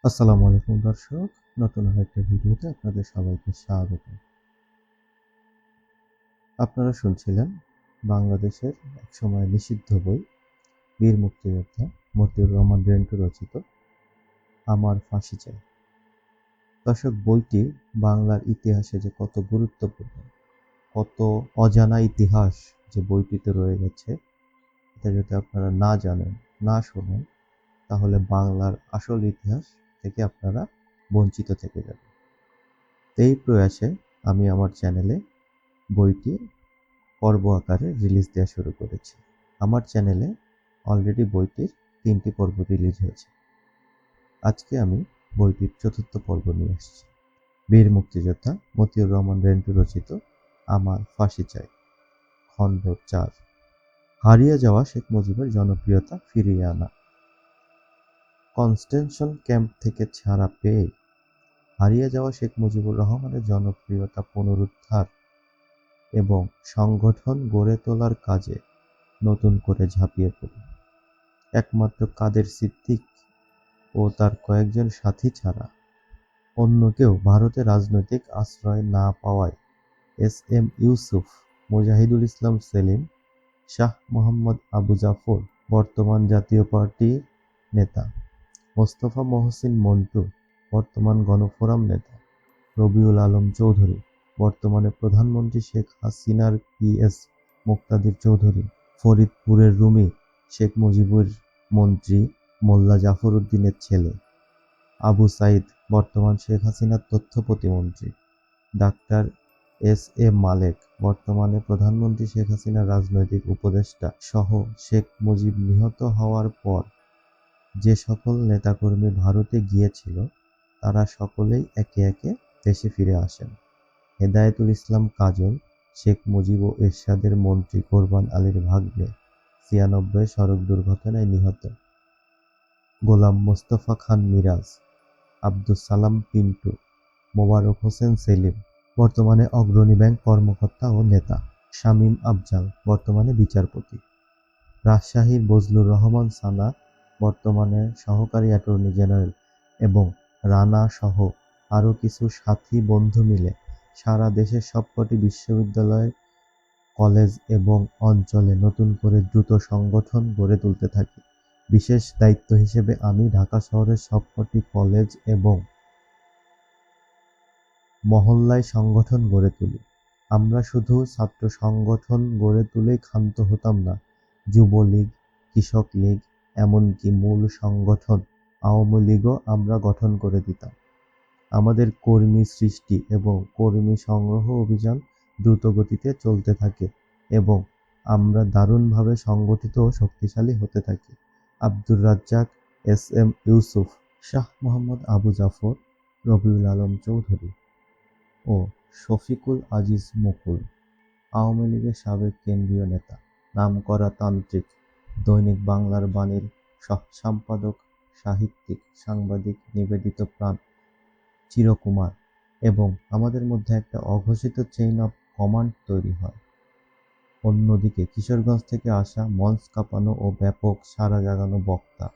আসসালামু আলাইকুম দর্শক, নতুন আরেকটা ভিডিওতে আপনাদের সবাইকে স্বাগত। আপনারা শুনছিলেন বাংলাদেশের একসময় নিষিদ্ধ বই বীর মুক্তিযোদ্ধা মতিউর রহমান রেন্টু রচিত আমার ফাঁসি চাই। দর্শক, বইটি বাংলার ইতিহাসে যে কত গুরুত্বপূর্ণ, কত অজানা ইতিহাস যে বইটিতে রয়ে গেছে, এটা যদি আপনারা না জানেন, না শোনেন, তাহলে বাংলার আসল ইতিহাস থেকে আপনারা বঞ্চিত থেকে যাবেন। এই প্রয়াসে আমি আমার চ্যানেলে বইটি পর্ব আকারে রিলিজ দেওয়া শুরু করেছি। আমার চ্যানেলে অলরেডি বইটির 3টি পর্ব রিলিজ হয়েছে। আজকে আমি বইটির 4র্থ পর্ব নিয়ে আসছি। বীর মুক্তিযোদ্ধা মতিউর রহমান রেন্টু রচিত আমার ফাঁসি চাই, খণ্ড 4। হারিয়ে যাওয়া শেখ মুজিবের জনপ্রিয়তা ফিরিয়ে আনা। কনস্টেনশন ক্যাম্প থেকে ছাড়া পেয়ে হারিয়ে যাওয়া শেখ মুজিবুর রহমানের জনপ্রিয়তা পুনরুদ্ধার এবং সংগঠন গড়ে তোলার কাজে নতুন করে ঝাঁপিয়ে পড়ি। একমাত্র কাদের সিদ্দিক ও তার কয়েকজন সাথী ছাড়া অন্য কেউ ভারতে রাজনৈতিক আশ্রয় না পাওয়ায় এস এম ইউসুফ, মুজাহিদুল ইসলাম সেলিম, শাহ মোহাম্মদ আবু জাফর বর্তমান জাতীয় পার্টির নেতা, মোস্তফা মহসিন মন্টু বর্তমান গণফোরাম নেতা, রবিউল আলম চৌধুরী বর্তমানে প্রধানমন্ত্রী শেখ হাসিনার পিএস মুক্তাদির চৌধুরী, ফরিদপুরের রুমী শেখ মুজিবুর মন্ত্রী মোল্লা জাফর উদ্দিনের ছেলে, আবু সাইদ বর্তমান শেখ হাসিনার তথ্য প্রতিমন্ত্রী, ডাক্তার এস এ মালেক বর্তমানে প্রধানমন্ত্রী শেখ হাসিনার রাজনৈতিক উপদেষ্টা সহ শেখ মুজিব নিহত হওয়ার পর যে সকল নেতাকর্মী ভারতে গিয়েছিল তারা সকলেই একে একে দেশে ফিরে আসেন। হেদায়েতুল ইসলাম কাজল শেখ মুজিব ও এরশাদের মন্ত্রী কোরবান আলীর ভাগ্নে 96 সড়ক দুর্ঘটনায় নিহত, গোলাম মোস্তফা খান মিরাজ, আব্দুস সালাম পিন্টু, মোবারক হোসেন সেলিম বর্তমানে অগ্রণী ব্যাংক কর্মকর্তা ও নেতা, শামীম আফজাল বর্তমানে বিচারপতি, রাজশাহীর বজলুর রহমান সানা বর্তমানে সহকারী অ্যাটর্নি জেনারেল এবং রানা সহ আরও কিছু সাথী বন্ধু মিলে সারা দেশের সবকটি বিশ্ববিদ্যালয়, কলেজ এবং অঞ্চলে নতুন করে দ্রুত সংগঠন গড়ে তুলতে থাকি। বিশেষ দায়িত্ব হিসেবে আমি ঢাকা শহরের সবকটি কলেজ এবং মহল্লায় সংগঠন গড়ে তুলি। আমরা শুধু ছাত্র সংগঠন গড়ে তুলেই ক্ষান্ত হতাম না, যুবলীগ, কৃষক লীগ, এমনকি মূল সংগঠন আওয়ামী লীগও আমরা গঠন করে দিতাম। আমাদের কর্মী সৃষ্টি এবং কর্মী সংগ্রহ অভিযান দ্রুতগতিতে চলতে থাকে এবং আমরা দারুণভাবে সংগঠিত ও শক্তিশালী হতে থাকি। আব্দুর রাজ্জাক, এস এম ইউসুফ, শাহ মোহাম্মদ আবু জাফর, রবিউল আলম চৌধুরী ও শফিকুল আজিজ মুকুল আওয়ামী লীগের সাবেক কেন্দ্রীয় নেতা, নামকরা তান্ত্রিক, দৈনিক বাংলার বাণীর সম্পাদক, সাহিত্যিক, সাংবাদিক, নিবেদিত প্রাণ, চিরকুমার, এবং আমাদের মধ্যে একটা অঘোষিত চেইন অফ কমান্ড তৈরি হয়। অন্যদিকে কিশোরগঞ্জ থেকে আসা মঞ্চ কাঁপানো ও ব্যাপক সাড়া জাগানো বক্তা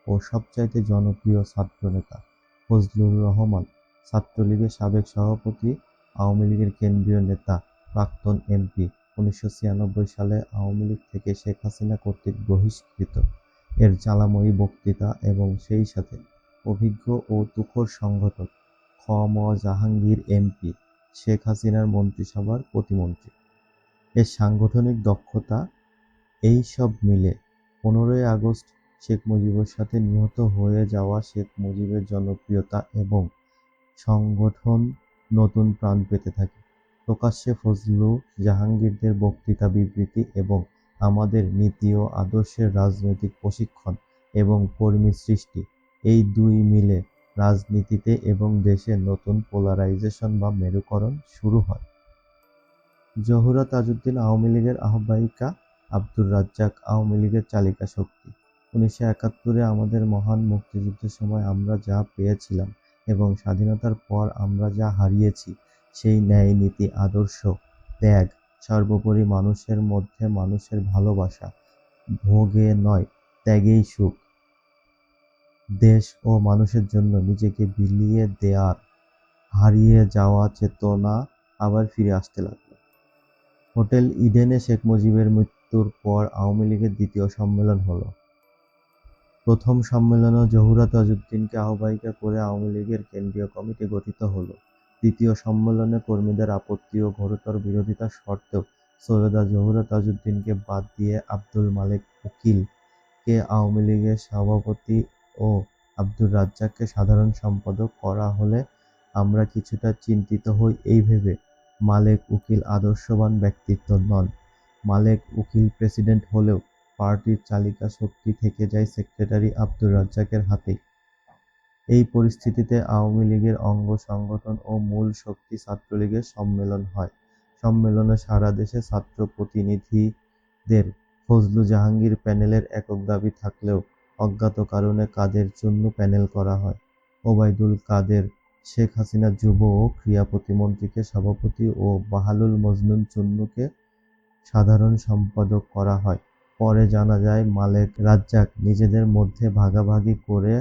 ও সবচাইতে জনপ্রিয় ছাত্রনেতা ফজলুর রহমান, ছাত্রলীগের সাবেক সভাপতি, আওয়ামী লীগের কেন্দ্রীয় নেতা, প্রাক্তন এমপি, 1996 সালে আওয়ামী লীগ থেকে শেখ হাসিনা কর্তৃক বহিষ্কৃত, এর জ্বালাময়ী বক্তৃতা এবং সেই সাথে অভিজ্ঞ ও তুখোড় সংগঠক খ ম জাহাঙ্গীর এমপি, শেখ হাসিনার মন্ত্রিসভার প্রতিমন্ত্রী, এর সাংগঠনিক দক্ষতা, এই সব মিলে 15ই আগস্ট শেখ মুজিবের সাথে নিহত হয়ে যাওয়া শেখ মুজিবের জনপ্রিয়তা এবং সংগঠন নতুন প্রাণ পেতে থাকে। প্রকাশ্যে ফজলু, জাহাঙ্গীরদের বক্তৃতা, বিবৃতি এবং আমাদের নীতি ও আদর্শের রাজনৈতিক প্রশিক্ষণ এবং কর্মী সৃষ্টি, এই দুই মিলে রাজনীতিতে এবং দেশে নতুন পোলারাইজেশন বা মেরুকরণ শুরু হয়। জহুরা তাজউদ্দিন আওয়ামী লীগের আহ্বায়িকা, আব্দুর রাজ্জাক আওয়ামী লীগের চালিকা শক্তি। 1971-এ আমাদের মহান মুক্তিযুদ্ধের সময় আমরা যা পেয়েছিলাম এবং স্বাধীনতার পর আমরা যা হারিয়েছি, সেই ন্যায়, নীতি, আদর্শ, ত্যাগ, সর্বোপরি মানুষের মধ্যে মানুষের ভালোবাসা, ভোগে নয় ত্যাগেই সুখ, দেশ ও মানুষের জন্য নিজেকে বিলিয়ে দেয়ার হারিয়ে যাওয়া চেতনা আবার ফিরে আসতে লাগল। হোটেল ইডেনে শেখ মুজিবের মৃত্যুর পর আওয়ামী লীগের দ্বিতীয় সম্মেলন হলো। প্রথম সম্মেলনে জহুরা তাজউদ্দীনকে আহ্বায়িকা করে আওয়ামী লীগের কেন্দ্রীয় কমিটি গঠিত হলো। দ্বিতীয় সম্মেলনে কর্মীদের আপত্তি ও ঘোরতর বিরোধিতা সত্ত্বেও সৈয়দা জহুরা তাজউদ্দীনকে বাদ দিয়ে আব্দুল মালেক উকিলকে আওয়ামী লীগের সভাপতি ও আব্দুর রাজ্জাককে সাধারণ সম্পাদক করা হলে আমরা কিছুটা চিন্তিত হই এই ভেবে, মালেক উকিল আদর্শবান ব্যক্তিত্ব নন। মালেক উকিল প্রেসিডেন্ট হলেও পার্টির চালিকা শক্তি থেকে যায় সেক্রেটারি আব্দুর রাজ্জাকের হাতেই। এই পরিস্থিতিতে আওয়ামী লীগের অঙ্গ সংগঠন ও মূল শক্তি ছাত্রলীগের সম্মেলন হয়। সম্মেলনে সারা দেশে ছাত্র প্রতিনিধিদের ফজলু জাহাঙ্গীর প্যানেলের একক দাবি থাকলেও অজ্ঞাত কারণে কাদের চুন্নু প্যানেল করা হয়। ওবায়দুল কাদের শেখ হাসিনার যুব ও ক্রীড়া প্রতিমন্ত্রীকে সভাপতি ও বাহালুল মজনুন চুন্নুকে সাধারণ সম্পাদক করা হয়। পরে জানা যায় মালেক রাজ্জাক নিজেদের মধ্যে ভাগাভাগি করে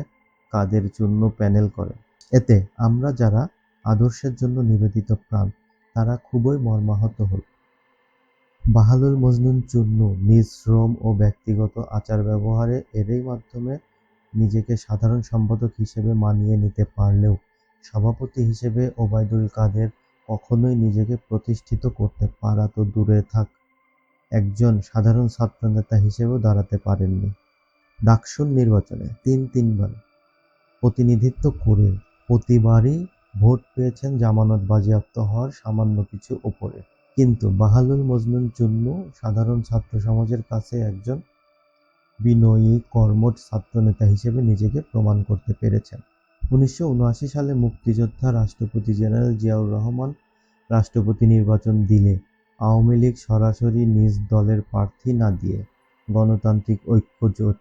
কাদের চুন্নু প্যানেল করে। এতে আমরা যারা আদর্শের জন্য নিবেদিত প্রাণ তারা খুবই মর্মাহত হল। বাহালুল মজনুন চুন্নু নিজ শ্রম ও ব্যক্তিগত আচার ব্যবহারে এরই মাধ্যমে নিজেকে সাধারণ সম্পাদক হিসেবে মানিয়ে নিতে পারলেও সভাপতি হিসেবে ওবায়দুল কাদের কখনোই নিজেকে প্রতিষ্ঠিত করতে পারা তো দূরে থাক, একজন সাধারণ ছাত্রনেতা হিসেবেও দাঁড়াতে পারেননি। ডাকসুর নির্বাচনে তিনবার প্রতিনিধিত্ব করে প্রতিবারই ভোট পেয়েছেন জামানত বাজেয়াপ্ত হওয়ার সামান্য কিছু ওপরে। কিন্তু বাহালুল মজনুন চুন্নু সাধারণ ছাত্র সমাজের কাছে একজন বিনয়ী কর্মঠ ছাত্রনেতা হিসেবে নিজেকে প্রমাণ করতে পেরেছেন। 1979 সালে মুক্তিযোদ্ধা রাষ্ট্রপতি জেনারেল জিয়াউর রহমান রাষ্ট্রপতি নির্বাচন দিলে আওয়ামী লীগ সরাসরি নিজ দলের প্রার্থী না দিয়ে গণতান্ত্রিক ঐক্য জোট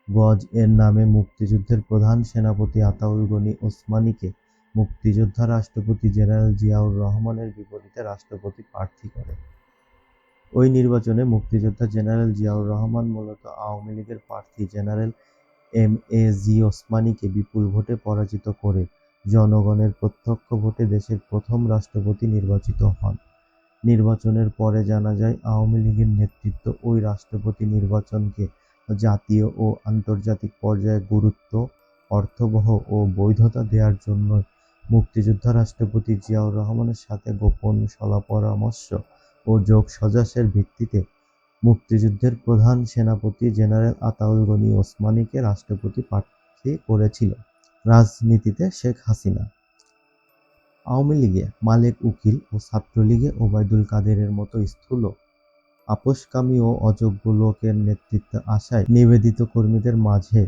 গজ এর নামে মুক্তিযুদ্ধের প্রধান সেনাপতি আতাউল গনি ওসমানীকে মুক্তিযোদ্ধা রাষ্ট্রপতি জেনারেল জিয়াউর রহমানের বিপরীতে রাষ্ট্রপতি প্রার্থী করে। ওই নির্বাচনে মুক্তিযোদ্ধা জেনারেল জিয়াউর রহমান মূলত আওয়ামী লীগের প্রার্থী জেনারেল এম.এ.জি. ওসমানীকে বিপুল ভোটে পরাজিত করে জনগণের প্রত্যক্ষ ভোটে দেশের প্রথম রাষ্ট্রপতি নির্বাচিত হন। নির্বাচনের পরে জানা যায় আওয়ামী লীগের নেতৃত্ব ওই রাষ্ট্রপতি নির্বাচনকে জাতীয় ও আন্তর্জাতিক পর্যায়ে গুরুত্ব, অর্থবহ ও বৈধতা দেওয়ার জন্য মুক্তিযোদ্ধা রাষ্ট্রপতি জিয়াউর রহমানের সাথে গোপন শলা-পরামর্শ ও যোগসাজশের ভিত্তিতে মুক্তিযুদ্ধের প্রধান সেনাপতি জেনারেল আতাউল গনি ওসমানীকে রাষ্ট্রপতি প্রার্থী করেছিল। রাজনীতিতে শেখ হাসিনা। আওয়ামী লীগে মালেক উকিল ও ছাত্রলীগে ওবায়দুল কাদেরের মতো স্থূল, আপোসকামী ও অযোগ্য লোকের নেতৃত্বে আসায় নিবেদিত কর্মীদের মাঝে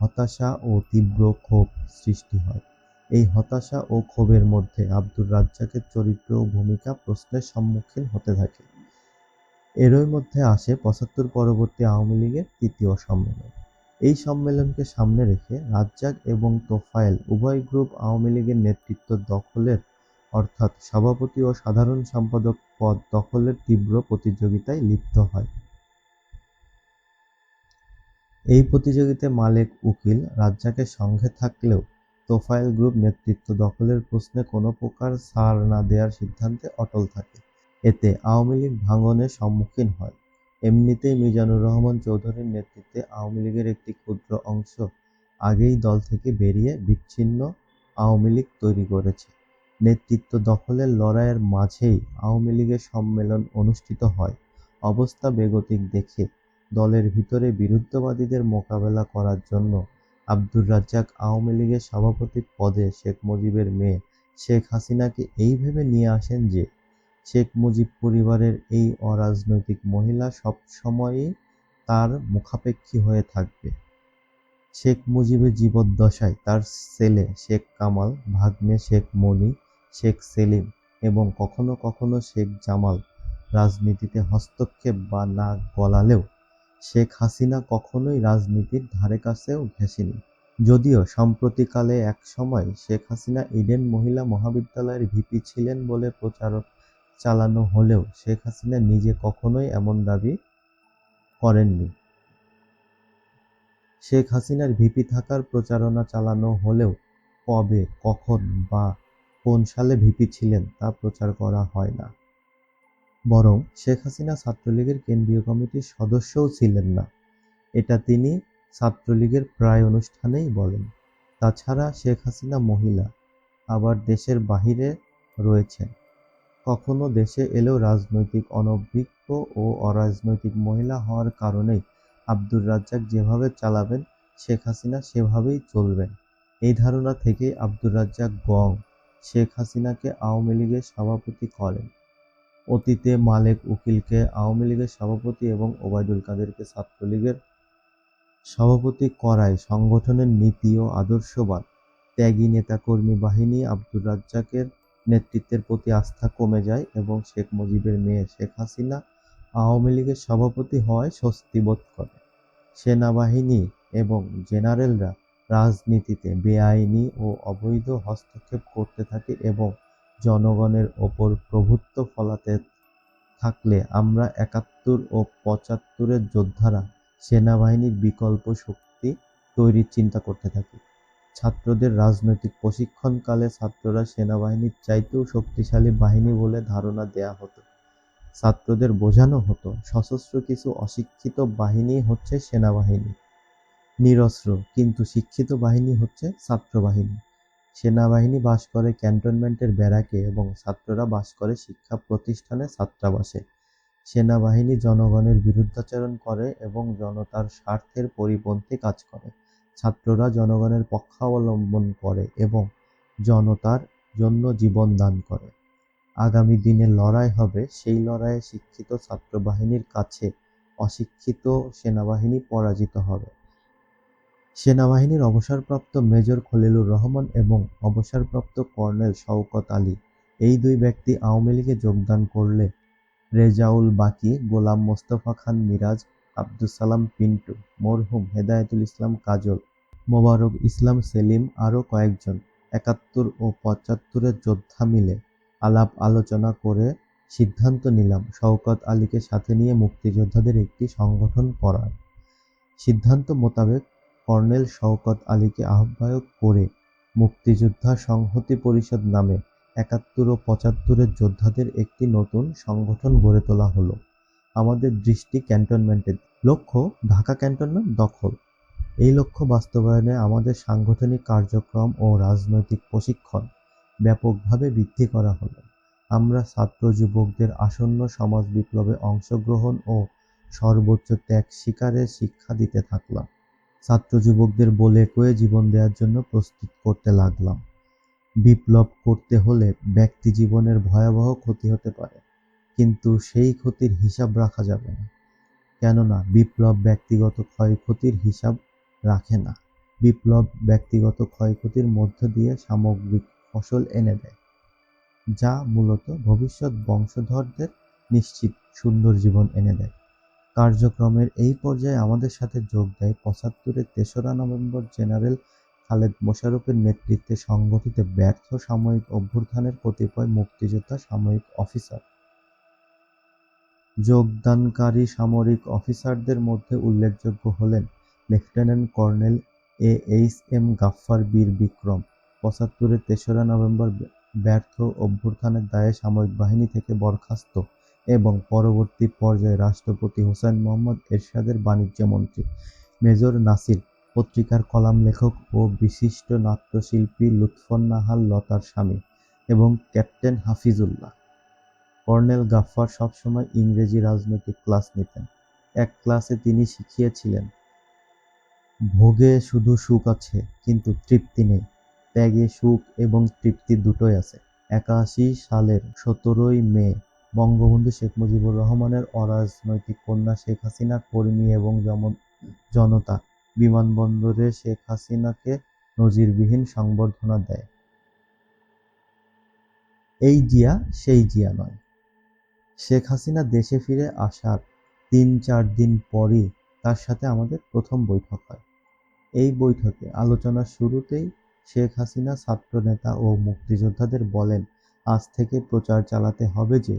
হতাশা ও তীব্র ক্ষোভ সৃষ্টি হয়। এই হতাশা ও ক্ষোভের মধ্যে আব্দুর রাজ্জাকের চরিত্র ও ভূমিকা প্রশ্নের সম্মুখীন হতে থাকে। এরই মধ্যে আসে ৭৫ পরবর্তী আওয়ামী লীগের তৃতীয় সম্মেলন। এই সম্মেলনকে সামনে রেখে রাজ্জাক এবং তোফায়েল উভয় গ্রুপ আওয়ামী লীগের নেতৃত্ব দখলের অর্থাৎ সভাপতি ও সাধারণ সম্পাদক পদ দখলের তীব্র প্রতিযোগিতায় লিপ্ত হয়। এই প্রতিযোগিতায় মালেক উকিল রাজ্জাকের সঙ্গে থাকলেও তোফায়েল গ্রুপ নেতৃত্ব দখলের প্রশ্নে কোনো প্রকার ছাড় না দেওয়ার সিদ্ধান্তে অটল থাকে। এতে আওয়ামী লীগ ভাঙনের সম্মুখীন হয়। এমনিতেই মিজানুর রহমান চৌধুরীর নেতৃত্বে আওয়ামী লীগের একটি ক্ষুদ্র অংশ আগেই দল থেকে বেরিয়ে বিচ্ছিন্ন আওয়ামী লীগ তৈরি করেছে। নেতৃত্ব দখলের লড়াইয়ের মাঝেই আওয়ামী লীগের সম্মেলন অনুষ্ঠিত হয়। অবস্থা বেগতিক দেখে দলের ভিতরে বিরুদ্ধবাদীদের মোকাবেলা করার জন্য আব্দুর রাজ্জাক আওয়ামী লীগের সভাপতি পদে শেখ মুজিবের মেয়ে শেখ হাসিনাকে এই ভেবে নিয়ে আসেন যে শেখ মুজিব পরিবারের এই অরাজনৈতিক মহিলা সবসময়ই তার মুখাপেক্ষী হয়ে থাকবে। শেখ মুজিবের জীবদ্দশায় তার ছেলে শেখ কামাল, ভাগ্নে শেখ মনি, শেখ সেলিম এবং কখনো কখনো শেখ জামাল রাজনীতিতে হস্তক্ষেপ বা নাক গলালেও শেখ হাসিনা কখনোই রাজনীতির ধারে কাছেও ঘেঁষেনি। যদিও সাম্প্রতিককালে একসময় শেখ হাসিনা ইডেন মহিলা মহাবিদ্যালয়ের ভিপি ছিলেন বলে প্রচার চালানো হলেও শেখ হাসিনা নিজে কখনোই এমন দাবি করেননি। শেখ হাসিনার ভিপি থাকার প্রচারণা চালানো হলেও কবে, কখন বা কোন সালে ভিপি ছিলেন তা প্রচার করা হয় না। বরং শেখ হাসিনা ছাত্রলীগের কেন্দ্রীয় কমিটির সদস্যও ছিলেন না, এটা তিনি ছাত্রলীগের প্রায় অনুষ্ঠানেই বলেন। তাছাড়া শেখ হাসিনা মহিলা, আবার দেশের বাহিরে রয়েছেন। কখনো দেশে এলেও রাজনৈতিক অনভিজ্ঞ ও অরাজনৈতিক মহিলা হওয়ার কারণেই আব্দুর রাজ্জাক যেভাবে চালাবেন শেখ হাসিনা সেভাবেই চলবেন, এই ধারণা থেকেই আব্দুর রাজ্জাক গং শেখ হাসিনাকে আওয়ামী লীগের সভাপতি করেন। অতীতে মালেক উকিলকে আওয়ামী লীগের সভাপতি এবং ওবায়দুল কাদেরকে ছাত্রলীগের সভাপতি করায় সংগঠনের নীতি ও আদর্শবাদ ত্যাগী নেতাকর্মী বাহিনী আব্দুর রাজ্জাকের নেতৃত্বের প্রতি আস্থা কমে যায় এবং শেখ মুজিবের মেয়ে শেখ হাসিনা আওয়ামী লীগের সভাপতি হওয়ায় স্বস্তি বোধ করে। সেনাবাহিনী এবং জেনারেলরা রাজনীতিতে বেআইনি ও অবৈধ হস্তক্ষেপ করতে থাকে এবং জনগণের ওপর প্রভুত্ব ফলাতে থাকলে আমরা ৭১ ও ৭৫-এর যোদ্ধারা সেনাবাহিনীর বিকল্প শক্তি তৈরির চিন্তা করতে থাকি। ছাত্রদের রাজনৈতিক প্রশিক্ষণকালে ছাত্ররা সেনাবাহিনীর চাইতেও শক্তিশালী বাহিনী বলে ধারণা দেয়া হতো। ছাত্রদের বোঝানো হতো সশস্ত্র কিছু অশিক্ষিত বাহিনী হচ্ছে সেনাবাহিনী, নিরস্ত্র কিন্তু শিক্ষিত বাহিনী হচ্ছে ছাত্রবাহিনী। সেনাবাহিনী বাস করে ক্যান্টনমেন্টের ব্যারাকে এবং ছাত্ররা বাস করে শিক্ষা প্রতিষ্ঠানে ছাত্রাবাসে। সেনাবাহিনী জনগণের বিরুদ্ধাচরণ করে এবং জনতার স্বার্থের পরিপন্থী কাজ করে। ছাত্ররা জনগণের পক্ষাবলম্বন করে এবং জনতার জন্য জীবন দান করে। আগামী দিনে লড়াই হবে, সেই লড়াইয়ে শিক্ষিত ছাত্রবাহিনীর কাছে অশিক্ষিত সেনাবাহিনী পরাজিত হবে। সেনাবাহিনীর অবসরপ্রাপ্ত মেজর খলিলুর রহমান এবং অবসরপ্রাপ্ত কর্নেল শওকত আলী এই দুই ব্যক্তি আওয়ামী লীগে যোগদান করলে রেজাউল বাকী, গোলাম মোস্তফা খান মিরাজ, আব্দুস সালাম পিন্টু, মরহুম হেদায়েতুল ইসলাম কাজল, মোবারক ইসলাম সেলিম আরও কয়েকজন ৭১ ও ৭৫-এর যোদ্ধা মিলে আলাপ আলোচনা করে সিদ্ধান্ত নিলাম শওকত আলীকে সাথে নিয়ে মুক্তিযোদ্ধাদের একটি সংগঠন করার। সিদ্ধান্ত মোতাবেক কর্নেল শওকত আলীকে আহ্বায়ক করে মুক্তিযোদ্ধা সংহতি পরিষদ নামে ৭১ ও ৭৫-এর যোদ্ধাদের একটি নতুন সংগঠন গড়ে তোলা হলো। আমাদের দৃষ্টি ক্যান্টনমেন্টের লক্ষ্য ঢাকা ক্যান্টনমেন্ট দখল। এই লক্ষ্য বাস্তবায়নে আমাদের সাংগঠনিক কার্যক্রম ও রাজনৈতিক প্রশিক্ষণ ব্যাপকভাবে বৃদ্ধি করা হলো। আমরা ছাত্র যুবকদের আসন্ন সমাজ বিপ্লবে অংশগ্রহণ ও সর্বোচ্চ ত্যাগ স্বীকারের শিক্ষা দিতে থাকলাম। ছাত্র যুবকদের বলে কয়ে জীবন দেওয়ার জন্য প্রস্তুত করতে লাগলাম। বিপ্লব করতে হলে ব্যক্তি জীবনের ভয়াবহ ক্ষতি হতে পারে, কিন্তু সেই ক্ষতির হিসাব রাখা যাবে না। কেননা বিপ্লব ব্যক্তিগত ক্ষয়ক্ষতির হিসাব রাখে না। বিপ্লব ব্যক্তিগত ক্ষয়ক্ষতির মধ্য দিয়ে সামগ্রিক ফসল এনে দেয়, যা মূলত ভবিষ্যৎ বংশধরদের নিশ্চিত সুন্দর জীবন এনে দেয়। কার্যক্রমের এই পর্যায়ে আমাদের সাথে যোগ দেয় ৭৫-এর ৩রা নভেম্বর জেনারেল খালেদ মোশাররফের নেতৃত্বে সংগঠিত ব্যর্থ সামরিক অভ্যুত্থানের কতিপয় মুক্তিযোদ্ধা সামরিক অফিসার। যোগদানকারী সামরিক অফিসারদের মধ্যে উল্লেখযোগ্য হলেন লেফটেন্যান্ট কর্নেল AHM গাফফার বীর বিক্রম, ৭৫-এর ৩রা নভেম্বর ব্যর্থ অভ্যুত্থানের দায়ে সামরিক বাহিনী থেকে বরখাস্ত এবং পরবর্তী পর্যায়ে রাষ্ট্রপতি হোসেন মোহাম্মদ এরশাদের বাণিজ্য মন্ত্রী, মেজর নাসির, পত্রিকার কলাম লেখক ও বিশিষ্ট নাট্যশিল্পী লুৎফুন্নাহার লতার স্বামী এবং ক্যাপ্টেন হাফিজুল্লাহ। কর্নেল গাফফার সবসময় ইংরেজি রাজনৈতিক ক্লাস নিতেন। এক ক্লাসে তিনি শিখিয়েছিলেন, ভোগে শুধু সুখ আছে কিন্তু তৃপ্তি নেই, ত্যাগে সুখ এবং তৃপ্তি দুটোই আছে। ৮১ সালের ১৭ই মে বঙ্গবন্ধু শেখ মুজিবুর রহমানের অরাজনৈতিক কন্যা শেখ হাসিনা কর্মী এবং জনতা বিমানবন্দরে শেখ হাসিনাকে নজিরবিহীন সংবর্ধনা দেয়। এই জিয়া সেই জিয়া নয়। শেখ হাসিনা দেশে ফিরে আসার ৩-৪ দিন পরই তার সাথে আমাদের প্রথম বৈঠক হয়। এই বৈঠকে আলোচনার শুরুতেই শেখ হাসিনা ছাত্রনেতা ও মুক্তিযোদ্ধাদের বলেন, আজ থেকে প্রচার চালাতে হবে যে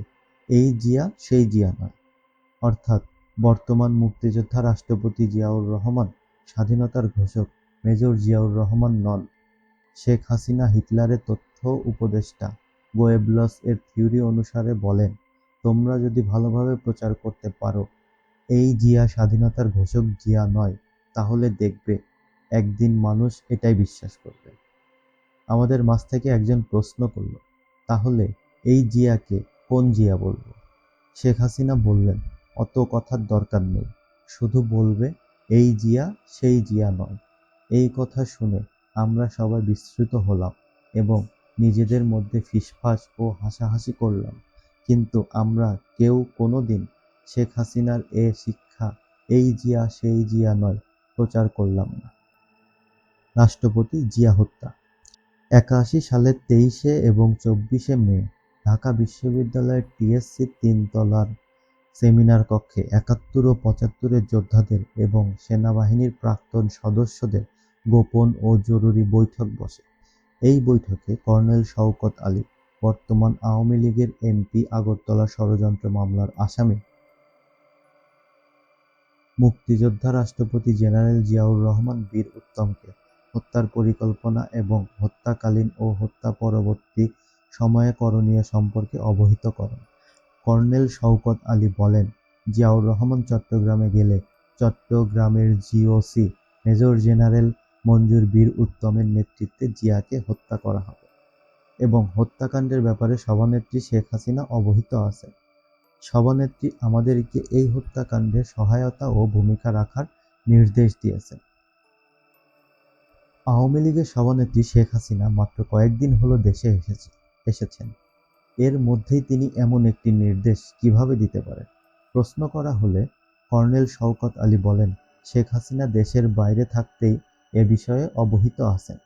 এই জিয়া সেই জিয়া নয়। অর্থাৎ বর্তমান মুক্তিযোদ্ধা রাষ্ট্রপতি জিয়াউর রহমান স্বাধীনতার ঘোষক মেজর জিয়াউর রহমান নন। শেখ হাসিনা হিটলারের তথ্য উপদেষ্টা গোয়েবলস এর থিওরি অনুসারে বলেন, তোমরা যদি ভালোভাবে প্রচার করতে পারো এই জিয়া স্বাধীনতার ঘোষক জিয়া নয়, তাহলে দেখবে একদিন মানুষ এটাই বিশ্বাস করবে। আমাদের মাঝ থেকে একজন প্রশ্ন করল, তাহলে এই জিয়াকে কোন জিয়া বলবো? শেখ হাসিনা বললেন, অত কথার দরকার নেই, শুধু বলবে এই জিয়া সেই জিয়া নয়। এই কথা শুনে আমরা সবাই বিস্মিত হলাম এবং নিজেদের মধ্যে ফিসফাস ও হাসাহাসি করলাম, কিন্তু আমরা কেউ কোনোদিন শেখ হাসিনার এ শিক্ষা এই জিয়া সেই জিয়া নয় প্রচার করলাম না। রাষ্ট্রপতি জিয়া হত্যা। ৮১ সালের ২৩ এবং ২৪ মে ঢাকা বিশ্ববিদ্যালয়ের টিএসসি ৩ তলার সেমিনার কক্ষে ৭১ ও ৭৫-এর যোদ্ধাদের এবং সেনাবাহিনীর প্রাক্তন সদস্যদের গোপন ও জরুরি বৈঠক বসে। এই বৈঠকে কর্নেল শওকত আলী, বর্তমান আওয়ামী লীগের এমপি, আগরতলা ষড়যন্ত্র মামলার আসামি, মুক্তিযোদ্ধা রাষ্ট্রপতি জেনারেল জিয়াউর রহমান বীর উত্তমকে হত্যার পরিকল্পনা এবং হত্যাকালীন ও হত্যা পরবর্তী সময়ে করণীয় সম্পর্কে অবহিত করেন। কর্নেল শওকত আলী বলেন, জিয়াউর রহমান চট্টগ্রামে গেলে চট্টগ্রামের জিওসি মেজর জেনারেল মঞ্জুর বীর উত্তমের নেতৃত্বে জিয়াকে হত্যা করা হবে এবং হত্যাকাণ্ডের ব্যাপারে সভানেত্রী শেখ হাসিনা অবহিত আছে। সভানেত্রী আমাদেরকে এই হত্যাকাণ্ডে সহায়তা ও ভূমিকা রাখার নির্দেশ দিয়েছেন। আওয়ামী লীগের সভানেত্রী শেখ হাসিনা মাত্র কয়েকদিন হলো দেশে এসেছেন। এর মধ্যেই তিনি এমন একটি নির্দেশ কিভাবে দিতে পারেন? প্রশ্ন করা হলে কর্নেল শওকত আলী বলেন, শেখ হাসিনা দেশের বাইরে থাকতেই এ বিষয়ে অবহিত আছেন।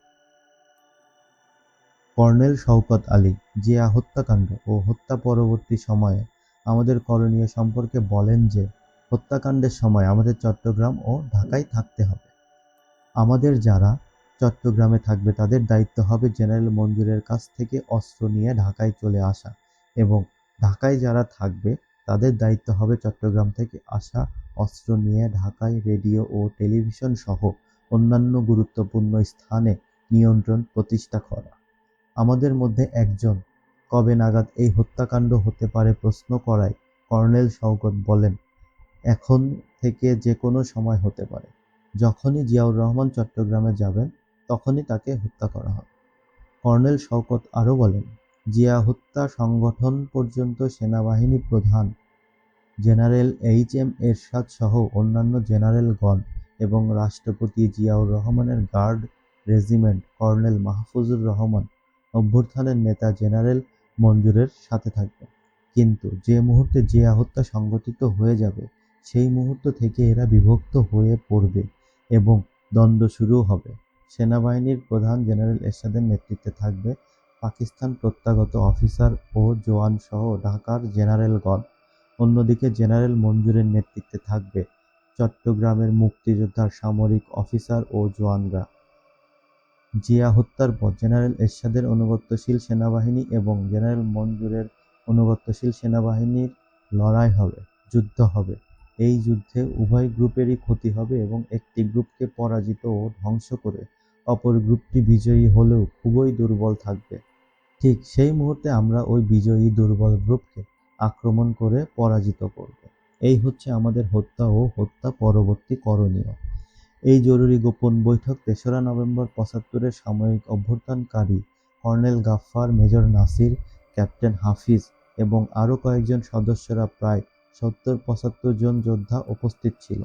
কর্নেল শওকত আলী জিয়া হত্যাকাণ্ড ও হত্যা পরবর্তী সময়ে আমাদের করণীয় সম্পর্কে বলেন যে, হত্যাকাণ্ডের সময় আমাদের চট্টগ্রাম ও ঢাকায় থাকতে হবে। আমাদের যারা চট্টগ্রামে থাকবে তাদের দায়িত্ব হবে জেনারেল মঞ্জুরের কাছ থেকে অস্ত্র নিয়ে ঢাকায় চলে আসা এবং ঢাকায় যারা থাকবে তাদের দায়িত্ব হবে চট্টগ্রাম থেকে আসা অস্ত্র নিয়ে ঢাকায় রেডিও ও টেলিভিশন সহ অন্যান্য গুরুত্বপূর্ণ স্থানে নিয়ন্ত্রণ প্রতিষ্ঠা করা। আমাদের মধ্যে একজন কবে নাগাদ এই হত্যাকাণ্ড হতে পারে প্রশ্ন করায় কর্নেল শওকত বলেন, এখন থেকে যে কোনো সময় হতে পারে। যখনই জিয়াউর রহমান চট্টগ্রামে যাবেন তখনই তাকে হত্যা করা হবে। কর্নেল শওকত আরও বলেন, জিয়া হত্যা সংগঠন পর্যন্ত সেনাবাহিনী প্রধান জেনারেল এইচ.এম. এরশাদ সহ অন্যান্য জেনারেলগণ এবং রাষ্ট্রপতি জিয়াউর রহমানের guard regiment colonel Mahfuzur Rahman, অভ্যুত্থানের নেতা জেনারেল মঞ্জুরের সাথে থাকবেন। কিন্তু যে মুহূর্তে জিয়া হত্যা সংঘটিত হয়ে যাবে সেই মুহূর্ত থেকে এরা বিভক্ত হয়ে পড়বে এবং দ্বন্দ্ব শুরু হবে। সেনাবাহিনীর প্রধান জেনারেল এরশাদের নেতৃত্বে থাকবে পাকিস্তান প্রত্যাগত অফিসার ও জওয়ান সহ ঢাকার জেনারেলগণ। অন্যদিকে জেনারেল মঞ্জুরের নেতৃত্বে থাকবে চট্টগ্রামের মুক্তিযোদ্ধার সামরিক অফিসার ও জওয়ানরা। জিয়া হত্যার পর জেনারেল এরশাদের অনুগত্যশীল সেনাবাহিনী এবং জেনারেল মঞ্জুরের অনুগত্যশীল সেনাবাহিনীর লড়াই হবে, যুদ্ধ হবে। এই যুদ্ধে উভয় গ্রুপেরই ক্ষতি হবে এবং একটি গ্রুপকে পরাজিত ও ধ্বংস করে অপর গ্রুপটি বিজয়ী হলেও খুবই দুর্বল থাকবে। ঠিক সেই মুহূর্তে আমরা ওই বিজয়ী দুর্বল গ্রুপকে আক্রমণ করে পরাজিত করব। এই হচ্ছে আমাদের হত্যা ও হত্যা পরবর্তী করণীয়। এই জরুরি গোপন বৈঠক ৩রা নভেম্বর ৭৫-এর সামরিক অভ্যুত্থানকারী colonel Gaffar, major Nasir, captain Hafiz এবং আরও কয়েকজন সদস্যরা প্রায় ৭০-৭৫ জন যোদ্ধা উপস্থিত ছিল।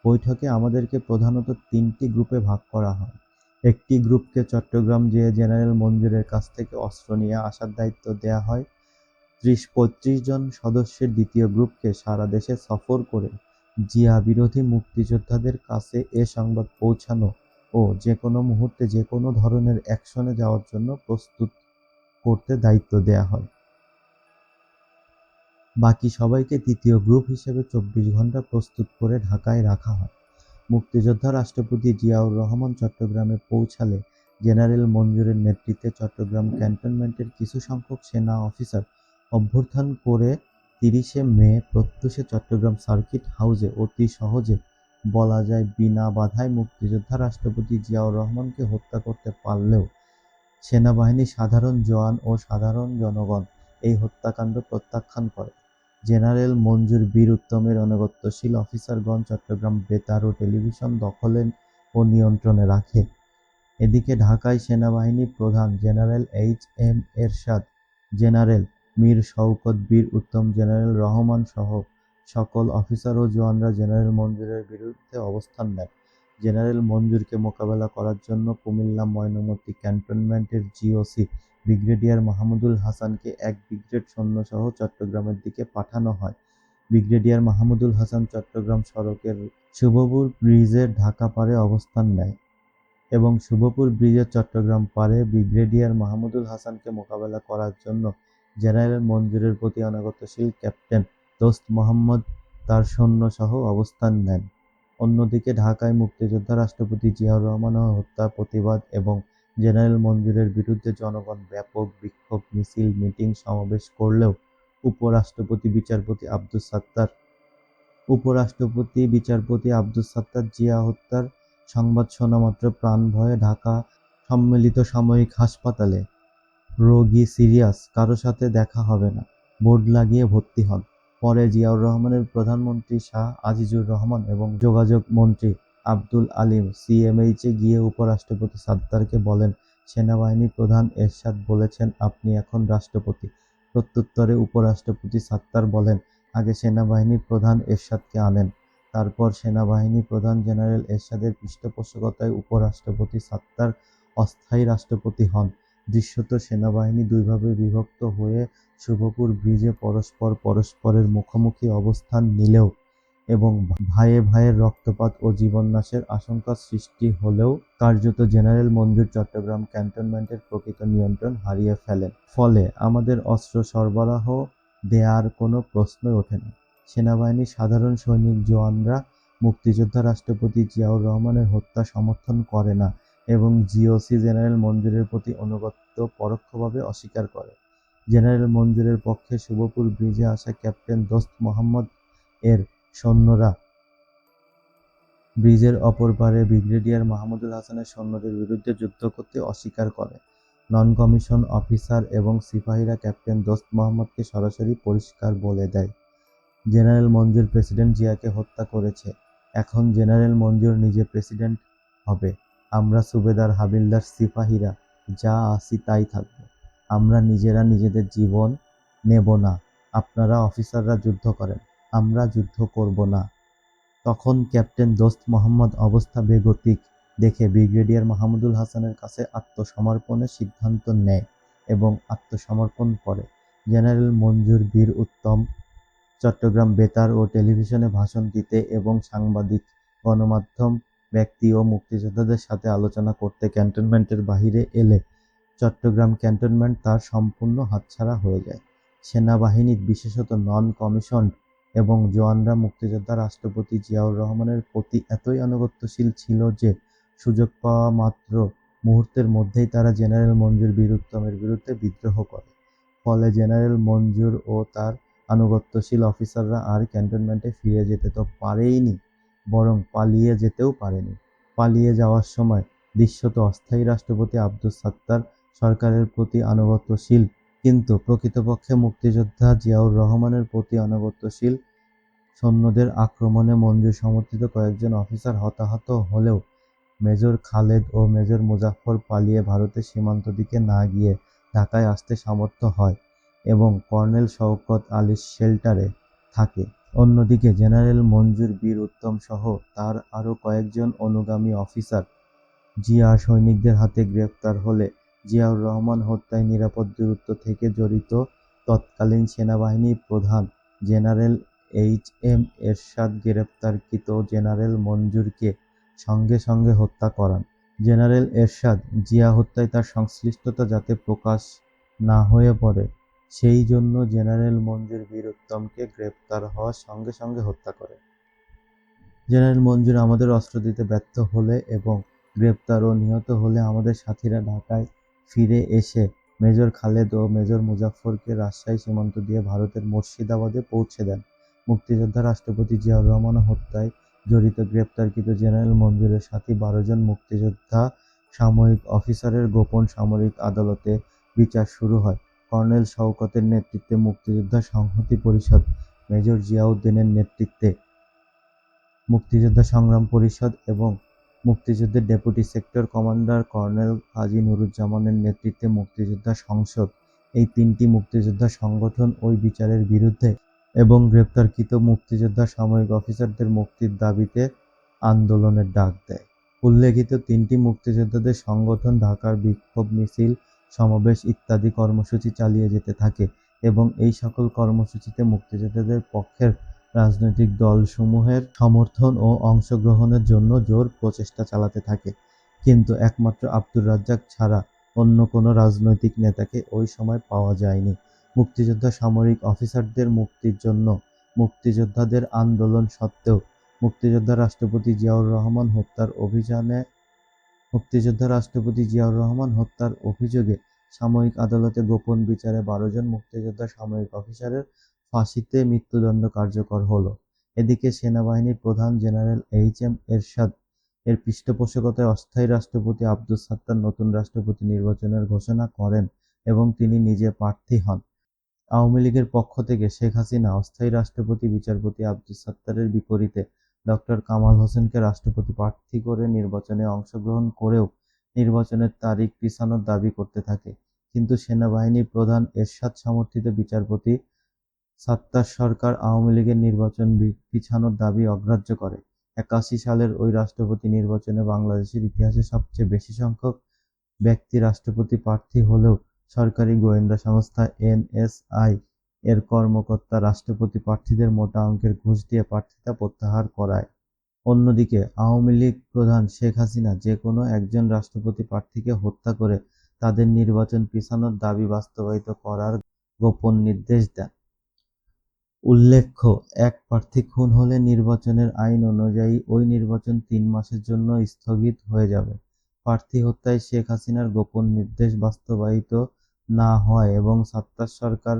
বৈঠকে আমাদেরকে প্রধানত ৩টি গ্রুপে ভাগ করা হয়। একটি গ্রুপকে চট্টগ্রাম যেয়ে জেনারেল মঞ্জুরের কাছ থেকে অস্ত্র নিয়ে আসার দায়িত্ব দেয়া হয়। ৩০-৩৫ জন সদস্যের দ্বিতীয় গ্রুপকে সারা দেশে সফর করে জিয়া বিরোধী মুক্তিযোদ্ধাদের কাছে এ সংবাদ পৌঁছানো ও যেকোনো মুহূর্তে যেকোনো ধরনের অ্যাকশনে যাওয়ার জন্য প্রস্তুত করতে দায়িত্ব দেয়া হয়। বাকি সবাইকে তৃতীয় গ্রুপ হিসেবে ২৪ ঘণ্টা প্রস্তুত করে ঢাকায় রাখা হয়। মুক্তিযোদ্ধা রাষ্ট্রপতি জিয়াউর রহমান চট্টগ্রামে পৌঁছালে জেনারেল মঞ্জুরের নেতৃত্বে চট্টগ্রাম ক্যান্টনমেন্টের কিছু সংখ্যক সেনা অফিসার অভ্যুত্থান করে ৩০ মে প্রত্যুষে চট্টগ্রাম সার্কিট হাউসে অতি সহজে বলা যায় বিনা বাধায় মুক্তিযোদ্ধা রাষ্ট্রপতি জিয়াউর রহমানকে হত্যা করতে পারলেও সেনাবাহিনী, সাধারণ জওয়ান ও সাধারণ জনগণ এই হত্যাকাণ্ড প্রত্যাখ্যান করে। জেনারেল মঞ্জুর বীর উত্তমের আনুগত্যশীল অফিসারগণ চট্টগ্রাম বেতার ও টেলিভিশন দখলে ও নিয়ন্ত্রণে রাখে। এদিকে ঢাকায় সেনাবাহিনী প্রধান জেনারেল এইচ.এম. এরশাদ, জেনারেল মীর শওকত বীর উত্তম, জেনারেল রহমান সহ সকল অফিসার ও জওয়ানরা জেনারেল মঞ্জুরের বিরুদ্ধে অবস্থান নেন। জেনারেল মঞ্জুরকে মোকাবেলা করার জন্য কুমিল্লা ময়নামতি ক্যান্টনমেন্টের জিওসি ব্রিগেডিয়ার মাহমুদুল হাসানকে এক ব্রিগেড সৈন্যসহ চট্টগ্রামের দিকে পাঠানো হয়। ব্রিগেডিয়ার মাহমুদুল হাসান চট্টগ্রাম সড়কের শুভপুর ব্রিজের ঢাকা পারে অবস্থান নেয় এবং শুভপুর ব্রিজের চট্টগ্রাম পারে ব্রিগেডিয়ার মাহমুদুল হাসানকে মোকাবেলা করার জন্য জেনারেল মঞ্জুরের প্রতি আনুগত্যশীল ক্যাপ্টেন দোস্ত মোহাম্মদ তার সৈন্যসহ অবস্থান নেন। অন্যদিকে ঢাকায় মুক্তিযোদ্ধা রাষ্ট্রপতি জিয়াউর রহমানের হত্যার প্রতিবাদ এবং জেনারেল মঞ্জুরের বিরুদ্ধে জনগণ ব্যাপক বিক্ষোভ মিছিল, মিটিং, সমাবেশ করলেও উপরাষ্ট্রপতি আব্দুস সাত্তার জিয়া হত্যার সংবাদ শোনামাত্র প্রাণভয়ে ঢাকা সম্মিলিত সামরিক হাসপাতালে রোগী সিরিয়াস, কারো সাথে দেখা হবে না বোর্ড লাগিয়ে ভর্তি হন। পরে জিয়াউর রহমানের প্রধানমন্ত্রী শাহ আজিজুর রহমান এবং যোগাযোগ মন্ত্রী আব্দুল আলীম সিএমএইচে গিয়ে উপরাষ্ট্রপতি সাত্তারকে বলেন, সেনাবাহিনী প্রধান এরশাদ বলেছেন আপনি এখন রাষ্ট্রপতি। প্রত্যুত্তরে উপরাষ্ট্রপতি সাত্তার বলেন, আগে সেনাবাহিনী প্রধান এরশাদকে আনেন। তারপর সেনাবাহিনী প্রধান জেনারেল এরশাদের পৃষ্ঠপোষকতায় উপরাষ্ট্রপতি সাত্তার অস্থায়ী রাষ্ট্রপতি হন। দৃশ্যত সেনাবাহিনী দুইভাবে বিভক্ত হয়ে শুভপুর ব্রিজে পরস্পরের মুখোমুখি অবস্থান নিলেও এবং ভাইয়ে ভাইয়ের রক্তপাত ও জীবননাশের আশঙ্কা সৃষ্টি হলেও কার্যত জেনারেল মঞ্জুর চট্টগ্রাম ক্যান্টনমেন্টের প্রকৃত নিয়ন্ত্রণ হারিয়ে ফেলেন। ফলে আমাদের অস্ত্র সরবরাহ দেয়ার কোনো প্রশ্নই ওঠে না। সেনাবাহিনীর সাধারণ সৈনিক জওয়ানরা মুক্তিযোদ্ধা রাষ্ট্রপতি জিয়াউর রহমানের হত্যা সমর্থন করে না এবং জিওসি জেনারেল মঞ্জুরের প্রতি আনুগত্য পরোক্ষভাবে অস্বীকার করে। জেনারেল মঞ্জুরের পক্ষে শুভপুর ব্রিজে আসা ক্যাপ্টেন দোস্ত মোহাম্মদ এর সৈন্যরা ব্রিজের অপর পারে ব্রিগেডিয়ার মাহমুদুল হাসানের সৈন্যদের বিরুদ্ধে যুদ্ধ করতে অস্বীকার করে। নন কমিশন অফিসার এবং সিপাহীরা ক্যাপ্টেন দোস্ত মোহাম্মদকে সরাসরি পরিষ্কার বলে দেয়, জেনারেল মঞ্জুর প্রেসিডেন্ট জিয়াকে হত্যা করেছে, এখন জেনারেল মঞ্জুর নিজে প্রেসিডেন্ট হবে। আমরা সুবেদার, হাবিলদার, সিপাহীরা যা আছি তাই থাকবো। আমরা নিজেরা নিজেদের জীবন নেব না। আপনারা অফিসাররা যুদ্ধ করেন, আমরা যুদ্ধ করব না। তখন ক্যাপ্টেন দোস্ত মোহাম্মদ অবস্থা বেগতিক দেখে ব্রিগেডিয়ার মাহমুদুল হাসানের কাছে আত্মসমর্পণের সিদ্ধান্ত নেয় এবং আত্মসমর্পণ করে। জেনারেল মঞ্জুর বীর উত্তম চট্টগ্রাম বেতার ও টেলিভিশনে ভাষণ দিতে এবং সাংবাদিক, গণমাধ্যম ব্যক্তি ও মুক্তিযোদ্ধাদের সাথে আলোচনা করতে ক্যান্টনমেন্টের বাহিরে এলে চট্টগ্রাম ক্যান্টনমেন্ট তার সম্পূর্ণ হাতছাড়া হয়ে যায়। সেনাবাহিনীর বিশেষত নন কমিশনড এবং জওয়ানরা মুক্তিযোদ্ধা রাষ্ট্রপতি জিয়াউর রহমানের প্রতি এতই আনুগত্যশীল ছিল যে সুযোগ পাওয়া মাত্র মুহূর্তের মধ্যেই তারা জেনারেল মঞ্জুর বীর উত্তমের বিরুদ্ধে বিদ্রোহ করে। ফলে জেনারেল মঞ্জুর ও তার আনুগত্যশীল অফিসাররা আর ক্যান্টনমেন্টে ফিরে যেতে তো পারেইনি, বরং পালিয়ে যেতেও পারেনি। পালিয়ে যাওয়ার সময় দৃশ্যত অস্থায়ী রাষ্ট্রপতি আব্দুস সাত্তার সরকারের প্রতি আনুগত্যশীল, কিন্তু প্রকৃতপক্ষে মুক্তিযোদ্ধা জিয়াউর রহমানের প্রতি আনুগত্যশীল সৈন্যদের আক্রমণে মঞ্জুর সমর্থিত কয়েকজন অফিসার হতাহত হলেও মেজর খালেদ ও মেজর মুজাফফর পালিয়ে ভারতের সীমান্ত দিকে না গিয়ে ঢাকায় আসতে সমর্থ হয় এবং কর্নেল শওকত আলীর শেল্টারে থাকে। অন্যদিকে জেনারেল মঞ্জুর বীর উত্তম সহ তার আরও কয়েকজন অনুগামী অফিসার জিয়া সৈনিকদের হাতে গ্রেপ্তার হলে জিয়াউর রহমান হত্যায় নিরাপদ দূরত্ব থেকে জড়িত তৎকালীন সেনাবাহিনী প্রধান জেনারেল এইচ.এম. এরশাদ গ্রেপ্তারকৃত জেনারেল মঞ্জুরকে সঙ্গে সঙ্গে হত্যা করান। জেনারেল এরশাদ জিয়া হত্যায় তার সংশ্লিষ্টতা যাতে প্রকাশ না হয়ে পড়ে, সেই জন্য জেনারেল মঞ্জুর বীর উত্তমকে গ্রেপ্তার হওয়ার সঙ্গে সঙ্গে হত্যা করে। জেনারেল মঞ্জুর আমাদের অস্ত্র দিতে ব্যর্থ হলে এবং গ্রেপ্তার ও নিহত হলে আমাদের সাথীরা ঢাকায় ফিরে এসে মেজর খালেদ ও মেজর মুজাফফরকে রাজশাহী সীমান্ত দিয়ে ভারতের মুর্শিদাবাদে পৌঁছে দেন। মুক্তিযোদ্ধা রাষ্ট্রপতি জিয়াউর রহমান হত্যায় জড়িত গ্রেপ্তারকৃত জেনারেল মঞ্জুরের সাথী 12 জন মুক্তিযোদ্ধা সামরিক অফিসারের গোপন সামরিক আদালতে বিচার শুরু হয়। কর্নেল শওকতের নেতৃত্বে মুক্তিযোদ্ধা সংহতি পরিষদ, মেজর জিয়াউদ্দিনের নেতৃত্বে মুক্তিযোদ্ধা সংগ্রাম পরিষদ এবং মুক্তিযুদ্ধের ডেপুটি সেক্টর কমান্ডার কর্নেল কাজী নুরুজ্জামানের নেতৃত্বে মুক্তিযোদ্ধা সংসদ, এই 3টি মুক্তিযোদ্ধা সংগঠন ওই বিচারের বিরুদ্ধে এবং গ্রেপ্তারকৃত মুক্তিযোদ্ধা সামরিক অফিসারদের মুক্তির দাবিতে আন্দোলনের ডাক দেয়। উল্লেখিত 3টি মুক্তিযোদ্ধাদের সংগঠন ঢাকার বিক্ষোভ মিছিল, সমাবেশ ইত্যাদি কর্মসূচি চালিয়ে যেতে থাকে এবং এই সকল কর্মসূচিতে মুক্তিযোদ্ধাদের পক্ষের রাজনৈতিক দলসমূহের সমর্থন ও অংশগ্রহণের জন্য জোর প্রচেষ্টা চালাতে থাকে। কিন্তু একমাত্র আব্দুর রাজ্জাক ছাড়া অন্য কোনো রাজনৈতিক নেতাকে ওই সময় পাওয়া যায়নি। মুক্তিযোদ্ধা সামরিক অফিসারদের মুক্তির জন্য মুক্তিযোদ্ধাদের আন্দোলন সত্ত্বেও মুক্তিযোদ্ধা রাষ্ট্রপতি জিয়াউর রহমান হত্যার অভিযোগে সাময়িক আদালতে গোপন বিচারে 12 জন মুক্তিযোদ্ধা সামরিক অফিসারের ফাঁসিতে মৃত্যুদণ্ড কার্যকর হলো। এদিকে সেনাবাহিনীর প্রধান জেনারেল এইচ.এম. এরশাদ এর পৃষ্ঠপোষকতায় অস্থায়ী রাষ্ট্রপতি আব্দুস সাত্তার নতুন রাষ্ট্রপতি নির্বাচনের ঘোষণা করেন এবং তিনি নিজে প্রার্থী হন। আওয়ামী লীগের পক্ষ থেকে শেখ হাসিনা অস্থায়ী রাষ্ট্রপতি বিচারপতি আব্দুস সাত্তারের বিপরীতে ডক্টর কামাল হোসেনকে রাষ্ট্রপতি প্রার্থী করে নির্বাচনে অংশগ্রহণ করেও নির্বাচনের তারিখ পিছানোর দাবি করতে থাকে। কিন্তু সেনাবাহিনী প্রধান এরশাদ সমর্থিত বিচারপতি সাত্তার সরকার আওয়ামী লীগের নির্বাচন পিছানোর দাবি অগ্রাহ্য করে। 81 সালের ওই রাষ্ট্রপতি নির্বাচনে বাংলাদেশের ইতিহাসে সবচেয়ে বেশি সংখ্যক ব্যক্তি রাষ্ট্রপতি প্রার্থী হলেও সরকারি গোয়েন্দা সংস্থা এনএসআই এর কর্মকর্তা রাষ্ট্রপতি প্রার্থীদের মোটা অঙ্কের ঘুষ দিয়ে প্রার্থিতা প্রত্যাহার করায়। অন্যদিকে আওয়ামী লীগ প্রধান শেখ হাসিনা যে কোনো একজন রাষ্ট্রপতি প্রার্থীকে হত্যা করে তাদের নির্বাচন পিছানোর দাবি বাস্তবায়িত করার গোপন নির্দেশ দেন। উল্লেখ্য, এক প্রার্থী খুন হলে নির্বাচনের আইন অনুযায়ী ওই নির্বাচন 3 মাসের জন্য স্থগিত হয়ে যাবে। প্রার্থী হত্যায় শেখ হাসিনার গোপন নির্দেশ বাস্তবায়িত না হয় এবং সাত্তার সরকার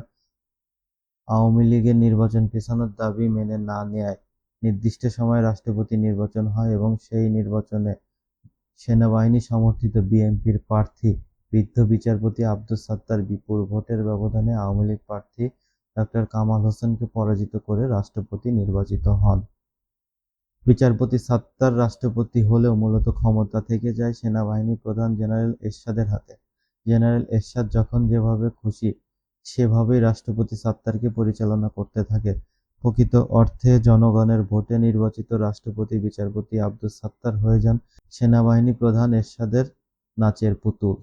আওয়ামী লীগের নির্বাচন পেছানোর দাবি মেনে না নেয় নির্দিষ্ট সময়ে রাষ্ট্রপতি নির্বাচন হয় এবং সেই নির্বাচনে সেনাবাহিনী সমর্থিত বিএনপির প্রার্থী বৃদ্ধ বিচারপতি আব্দুস সাত্তার বিপুল ভোটের ব্যবধানে আওয়ামী লীগ প্রার্থী ডক্টর কামাল হোসেনকে পরাজিত করে রাষ্ট্রপতি নির্বাচিত হন। বিচারপতি সাত্তার রাষ্ট্রপতি হলেও মূলত ক্ষমতা থেকে যায় সেনাবাহিনী প্রধান জেনারেল এরশাদের হাতে। জেনারেল এরশাদ যখন যেভাবে খুশি সেভাবেই রাষ্ট্রপতি সাত্তারকে পরিচালনা করতে থাকে। প্রকৃত অর্থে জনগণের ভোটে নির্বাচিত রাষ্ট্রপতি বিচারপতি আব্দুস সাত্তার হয়ে যান সেনাবাহিনী প্রধান এরশাদের নাচের পুতুল।